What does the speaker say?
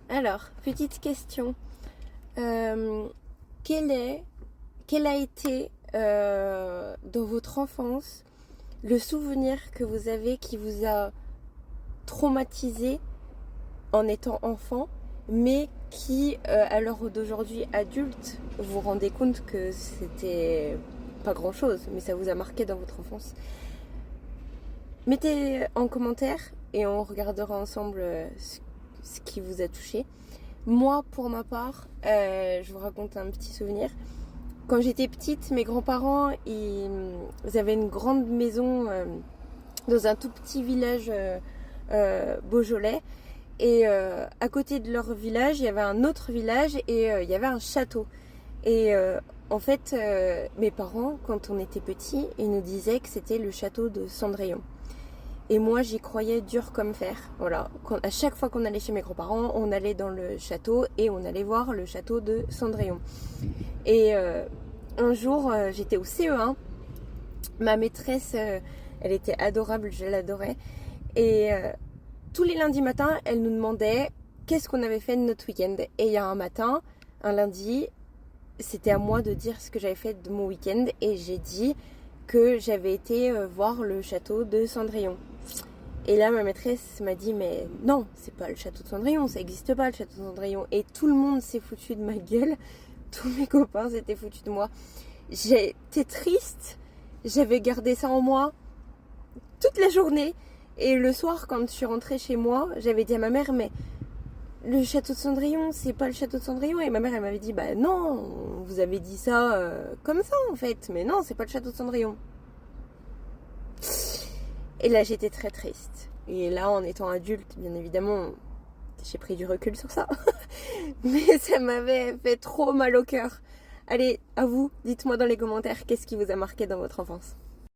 Alors, petite question. Euh, quel a été dans votre enfance le souvenir que vous avez qui vous a traumatisé en étant enfant, mais qui, à l'heure d'aujourd'hui adulte, vous vous rendez compte que c'était pas grand-chose, mais ça vous a marqué dans votre enfance. Mettez en commentaire et on regardera ensemble ce qui vous a touché. Moi, pour ma part, je vous raconte un petit souvenir. Quand j'étais petite, mes grands-parents, ils avaient une grande maison dans un tout petit village beaujolais. Et à côté de leur village, il y avait un autre village et il y avait un château. Et en fait, mes parents, quand on était petits, ils nous disaient que c'était le château de Cendrillon. Et moi, j'y croyais dur comme fer. Voilà. À chaque fois qu'on allait chez mes grands-parents, on allait dans le château et on allait voir le château de Cendrillon. Et un jour, j'étais au CE1. Ma maîtresse, elle était adorable, je l'adorais. Et tous les lundis matins, elle nous demandait qu'est-ce qu'on avait fait de notre week-end. Et il y a un matin, un lundi, c'était à moi de dire ce que j'avais fait de mon week-end. Et j'ai dit que j'avais été voir le château de Cendrillon. Et là, ma maîtresse m'a dit, mais non, c'est pas le château de Cendrillon, ça n'existe pas le château de Cendrillon. Et tout le monde s'est foutu de ma gueule, tous mes copains s'étaient foutus de moi. J'étais triste, j'avais gardé ça en moi toute la journée. Et le soir, quand je suis rentrée chez moi, j'avais dit à ma mère, mais le château de Cendrillon, c'est pas le château de Cendrillon. Et ma mère, elle m'avait dit, bah non, vous avez dit ça comme ça en fait, mais non, c'est pas le château de Cendrillon. Et là, j'étais très triste. Et là, en étant adulte, bien évidemment, j'ai pris du recul sur ça. Mais ça m'avait fait trop mal au cœur. Allez, à vous, dites-moi dans les commentaires qu'est-ce qui vous a marqué dans votre enfance.